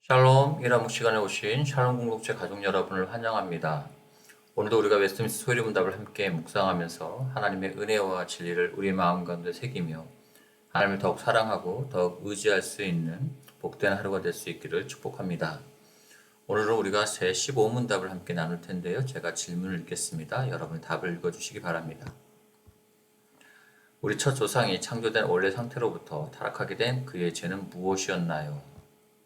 샬롬, 일하무 시간에 오신 샬롬 공동체 가족 여러분을 환영합니다. 오늘도 우리가 웨스트민스터 소리 문답을 함께 묵상하면서 하나님의 은혜와 진리를 우리 마음 가운데 새기며 하나님을 더욱 사랑하고 더욱 의지할 수 있는 복된 하루가 될 수 있기를 축복합니다. 오늘은 우리가 제 15문답을 함께 나눌 텐데요. 제가 질문을 읽겠습니다. 여러분이 답을 읽어주시기 바랍니다. 우리 첫 조상이 창조된 원래 상태로부터 타락하게 된 그의 죄는 무엇이었나요?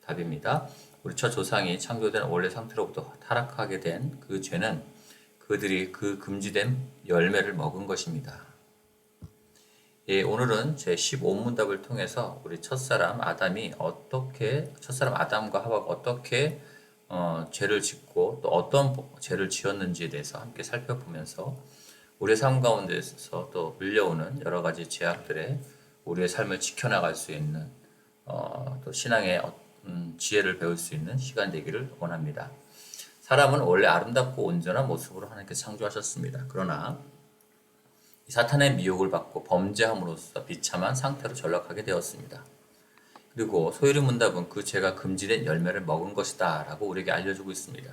답입니다. 우리 첫 조상이 창조된 원래 상태로부터 타락하게 된 그 죄는 그들이 그 금지된 열매를 먹은 것입니다. 예, 오늘은 제 15문답을 통해서 우리 첫사람 아담과 하와가 어떻게 죄를 짓고 또 어떤 죄를 지었는지에 대해서 함께 살펴보면서 우리의 삶 가운데서 또 밀려오는 여러 가지 죄악들에 우리의 삶을 지켜나갈 수 있는 또 신앙의 지혜를 배울 수 있는 시간 되기를 원합니다. 사람은 원래 아름답고 온전한 모습으로 하나님께서 창조하셨습니다. 그러나 사탄의 미혹을 받고 범죄함으로써 비참한 상태로 전락하게 되었습니다. 그리고 소유리 문답은 그 죄가 금지된 열매를 먹은 것이다 라고 우리에게 알려주고 있습니다.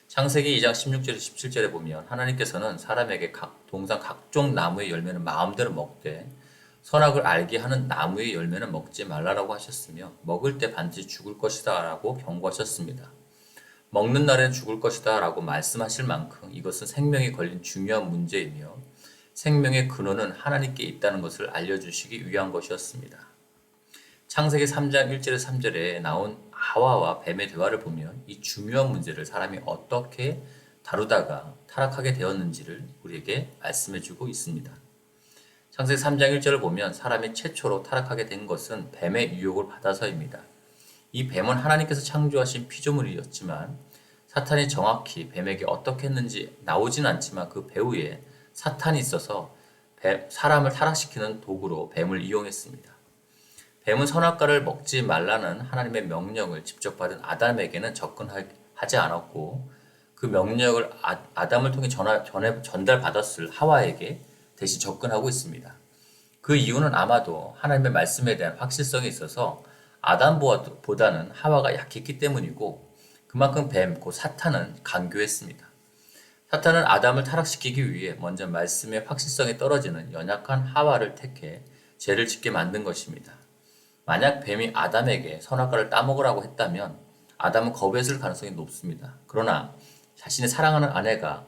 창세기 2장 16절에 17절에 보면 하나님께서는 사람에게 동산 각종 나무의 열매는 마음대로 먹되 선악을 알게 하는 나무의 열매는 먹지 말라라고 하셨으며 먹을 때 반드시 죽을 것이다 라고 경고하셨습니다. 먹는 날에는 죽을 것이다 라고 말씀하실 만큼 이것은 생명이 걸린 중요한 문제이며 생명의 근원은 하나님께 있다는 것을 알려주시기 위한 것이었습니다. 창세기 3장 1절에 3절에 나온 하와와 뱀의 대화를 보면 이 중요한 문제를 사람이 어떻게 다루다가 타락하게 되었는지를 우리에게 말씀해주고 있습니다. 창세기 3장 1절을 보면 사람이 최초로 타락하게 된 것은 뱀의 유혹을 받아서입니다. 이 뱀은 하나님께서 창조하신 피조물이었지만 사탄이 정확히 뱀에게 어떻게 했는지 나오진 않지만 그 배후에 사탄이 있어서 사람을 타락시키는 도구로 뱀을 이용했습니다. 뱀은 선악과를 먹지 말라는 하나님의 명령을 직접 받은 아담에게는 접근하지 않았고 그 명령을 아담을 통해 전달받았을 하와에게 대신 접근하고 있습니다. 그 이유는 아마도 하나님의 말씀에 대한 확실성에 있어서 아담보다는 하와가 약했기 때문이고 그만큼 곧 사탄은 강교했습니다. 사탄은 아담을 타락시키기 위해 먼저 말씀의 확실성이 떨어지는 연약한 하와를 택해 죄를 짓게 만든 것입니다. 만약 뱀이 아담에게 선악과를 따먹으라고 했다면 아담은 거부했을 가능성이 높습니다. 그러나 자신의 사랑하는 아내가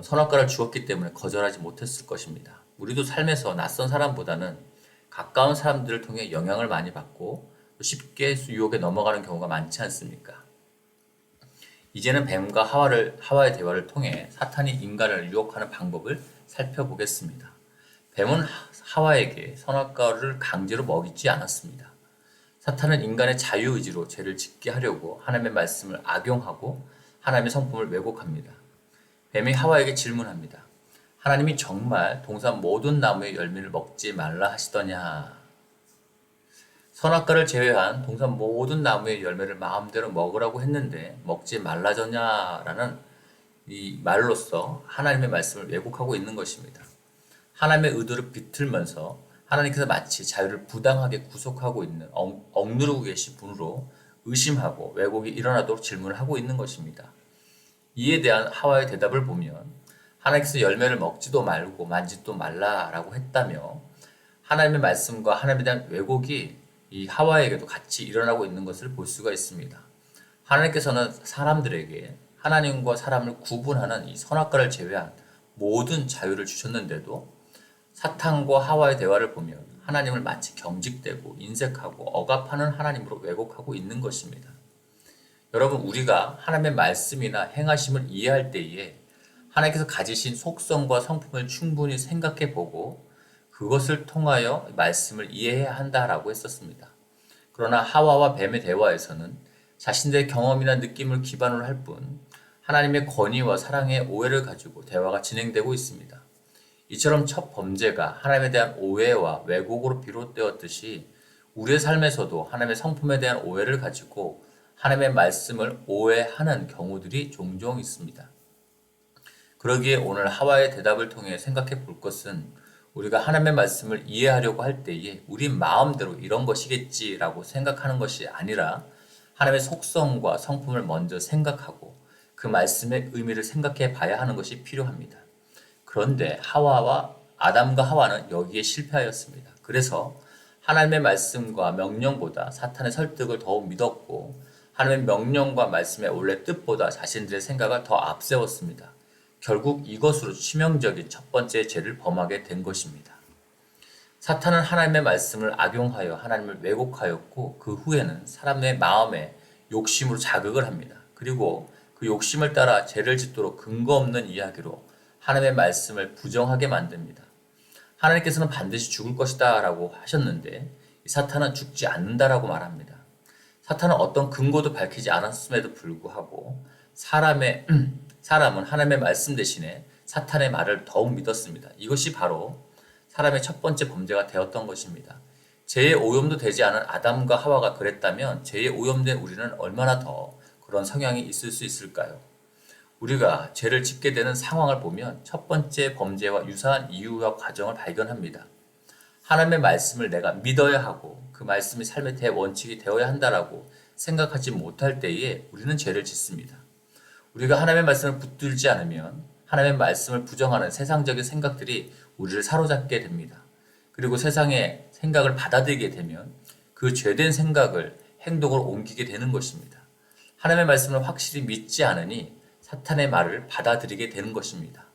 선악과를 주었기 때문에 거절하지 못했을 것입니다. 우리도 삶에서 낯선 사람보다는 가까운 사람들을 통해 영향을 많이 받고 쉽게 유혹에 넘어가는 경우가 많지 않습니까? 이제는 뱀과 하와의 대화를 통해 사탄이 인간을 유혹하는 방법을 살펴보겠습니다. 뱀은 하와에게 선악과를 강제로 먹이지 않았습니다. 사탄은 인간의 자유의지로 죄를 짓게 하려고 하나님의 말씀을 악용하고 하나님의 성품을 왜곡합니다. 뱀이 하와에게 질문합니다. 하나님이 정말 동산 모든 나무의 열매를 먹지 말라 하시더냐? 선악과를 제외한 동산 모든 나무의 열매를 마음대로 먹으라고 했는데 먹지 말라졌냐라는 이 말로써 하나님의 말씀을 왜곡하고 있는 것입니다. 하나님의 의도를 비틀면서 하나님께서 마치 자유를 부당하게 구속하고 있는 억누르고 계신 분으로 의심하고 왜곡이 일어나도록 질문을 하고 있는 것입니다. 이에 대한 하와의 대답을 보면 하나님께서 열매를 먹지도 말고 만지도 말라라고 했다며 하나님의 말씀과 하나님에 대한 왜곡이 이 하와에게도 같이 일어나고 있는 것을 볼 수가 있습니다. 하나님께서는 사람들에게 하나님과 사람을 구분하는 이 선악과를 제외한 모든 자유를 주셨는데도 사탄과 하와의 대화를 보면 하나님을 마치 경직되고 인색하고 억압하는 하나님으로 왜곡하고 있는 것입니다. 여러분, 우리가 하나님의 말씀이나 행하심을 이해할 때에 하나님께서 가지신 속성과 성품을 충분히 생각해 보고 그것을 통하여 말씀을 이해해야 한다라고 했었습니다. 그러나 하와와 뱀의 대화에서는 자신들의 경험이나 느낌을 기반으로 할 뿐 하나님의 권위와 사랑의 오해를 가지고 대화가 진행되고 있습니다. 이처럼 첫 범죄가 하나님에 대한 오해와 왜곡으로 비롯되었듯이 우리의 삶에서도 하나님의 성품에 대한 오해를 가지고 하나님의 말씀을 오해하는 경우들이 종종 있습니다. 그러기에 오늘 하와의 대답을 통해 생각해 볼 것은 우리가 하나님의 말씀을 이해하려고 할 때에 우리 마음대로 이런 것이겠지라고 생각하는 것이 아니라 하나님의 속성과 성품을 먼저 생각하고 그 말씀의 의미를 생각해 봐야 하는 것이 필요합니다. 그런데 아담과 하와는 여기에 실패하였습니다. 그래서 하나님의 말씀과 명령보다 사탄의 설득을 더욱 믿었고 하나님의 명령과 말씀의 원래 뜻보다 자신들의 생각을 더 앞세웠습니다. 결국 이것으로 치명적인 첫 번째 죄를 범하게 된 것입니다. 사탄은 하나님의 말씀을 악용하여 하나님을 왜곡하였고 그 후에는 사람의 마음에 욕심으로 자극을 합니다. 그리고 그 욕심을 따라 죄를 짓도록 근거 없는 이야기로 하나님의 말씀을 부정하게 만듭니다. 하나님께서는 반드시 죽을 것이다 라고 하셨는데 사탄은 죽지 않는다라고 말합니다. 사탄은 어떤 근거도 밝히지 않았음에도 불구하고 사람은 하나님의 말씀 대신에 사탄의 말을 더욱 믿었습니다. 이것이 바로 사람의 첫 번째 범죄가 되었던 것입니다. 죄에 오염도 되지 않은 아담과 하와가 그랬다면 죄에 오염된 우리는 얼마나 더 그런 성향이 있을 수 있을까요? 우리가 죄를 짓게 되는 상황을 보면 첫 번째 범죄와 유사한 이유와 과정을 발견합니다. 하나님의 말씀을 내가 믿어야 하고 그 말씀이 삶의 대원칙이 되어야 한다라고 생각하지 못할 때에 우리는 죄를 짓습니다. 우리가 하나님의 말씀을 붙들지 않으면 하나님의 말씀을 부정하는 세상적인 생각들이 우리를 사로잡게 됩니다. 그리고 세상의 생각을 받아들이게 되면 그 죄된 생각을 행동으로 옮기게 되는 것입니다. 하나님의 말씀을 확실히 믿지 않으니 사탄의 말을 받아들이게 되는 것입니다.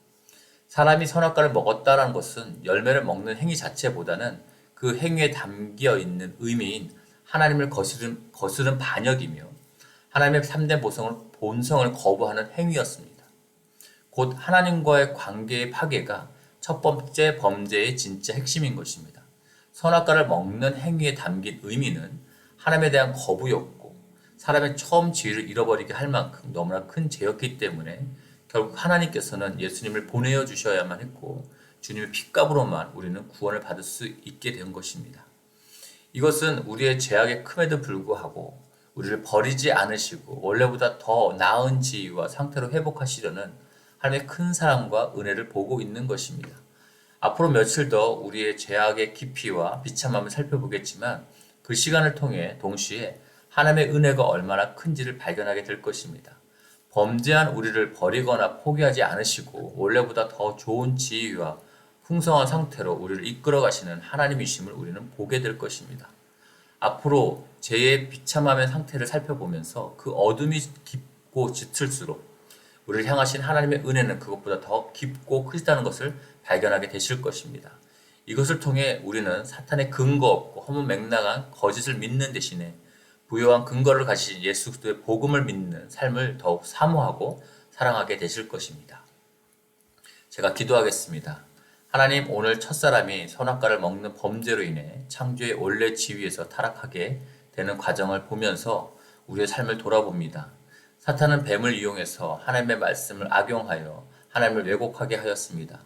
사람이 선악과를 먹었다는 것은 열매를 먹는 행위 자체보다는 그 행위에 담겨 있는 의미인 하나님을 거스른 반역이며 하나님의 참된 본성을 거부하는 행위였습니다. 곧 하나님과의 관계의 파괴가 첫 번째 범죄의 진짜 핵심인 것입니다. 선악과를 먹는 행위에 담긴 의미는 하나님에 대한 거부였고 사람의 처음 지위를 잃어버리게 할 만큼 너무나 큰 죄였기 때문에 결국 하나님께서는 예수님을 보내어 주셔야만 했고 주님의 핏값으로만 우리는 구원을 받을 수 있게 된 것입니다. 이것은 우리의 죄악의 큼에도 불구하고 우리를 버리지 않으시고 원래보다 더 나은 지위와 상태로 회복하시려는 하나님의 큰 사랑과 은혜를 보고 있는 것입니다. 앞으로 며칠 더 우리의 죄악의 깊이와 비참함을 살펴보겠지만 그 시간을 통해 동시에 하나님의 은혜가 얼마나 큰지를 발견하게 될 것입니다. 범죄한 우리를 버리거나 포기하지 않으시고 원래보다 더 좋은 지위와 풍성한 상태로 우리를 이끌어 가시는 하나님이심을 우리는 보게 될 것입니다. 앞으로 죄의 비참함의 상태를 살펴보면서 그 어둠이 깊고 짙을수록 우리를 향하신 하나님의 은혜는 그것보다 더 깊고 크다는 것을 발견하게 되실 것입니다. 이것을 통해 우리는 사탄의 근거 없고 허무맹랑한 거짓을 믿는 대신에 부요한 근거를 가진 예수 그리스도의 복음을 믿는 삶을 더욱 사모하고 사랑하게 되실 것입니다. 제가 기도하겠습니다. 하나님, 오늘 첫사람이 선악과를 먹는 범죄로 인해 창조의 원래 지위에서 타락하게 되는 과정을 보면서 우리의 삶을 돌아봅니다. 사탄은 뱀을 이용해서 하나님의 말씀을 악용하여 하나님을 왜곡하게 하였습니다.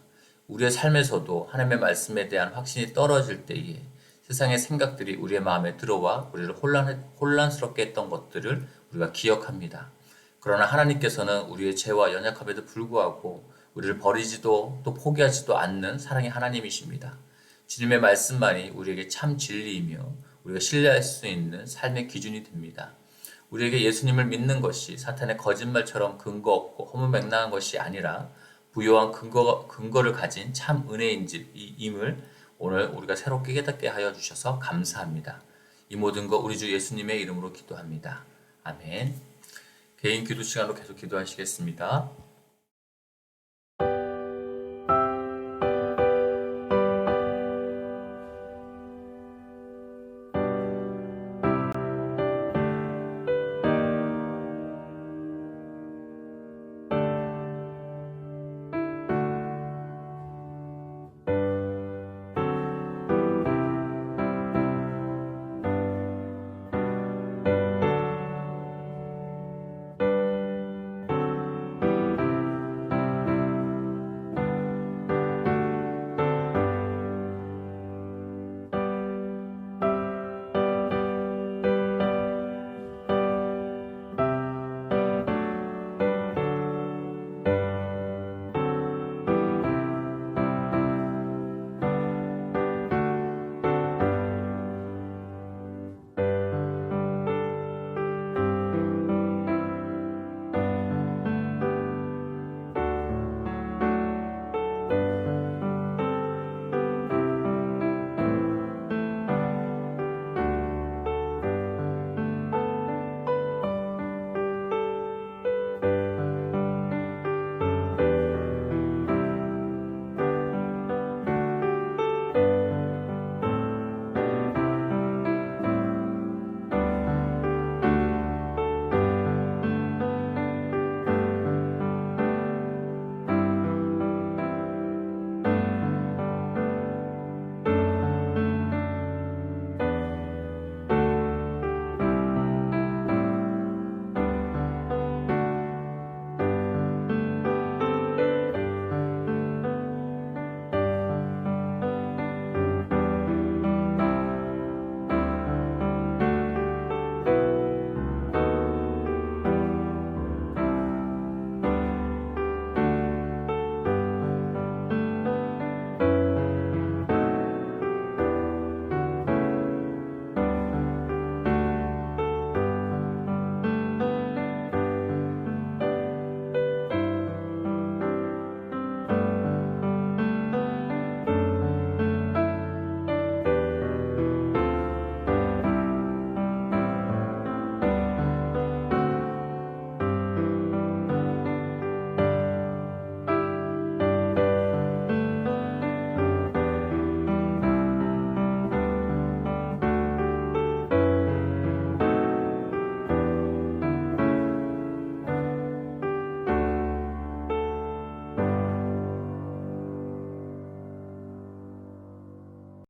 우리의 삶에서도 하나님의 말씀에 대한 확신이 떨어질 때에 세상의 생각들이 우리의 마음에 들어와 우리를 혼란스럽게 했던 것들을 우리가 기억합니다. 그러나 하나님께서는 우리의 죄와 연약함에도 불구하고 우리를 버리지도 또 포기하지도 않는 사랑의 하나님이십니다. 주님의 말씀만이 우리에게 참 진리이며 우리가 신뢰할 수 있는 삶의 기준이 됩니다. 우리에게 예수님을 믿는 것이 사탄의 거짓말처럼 근거 없고 허무맹랑한 것이 아니라 부요한 근거를 가진 참 은혜임을 오늘 우리가 새롭게 깨닫게 하여 주셔서 감사합니다. 이 모든 것 우리 주 예수님의 이름으로 기도합니다. 아멘. 개인 기도 시간으로 계속 기도하시겠습니다.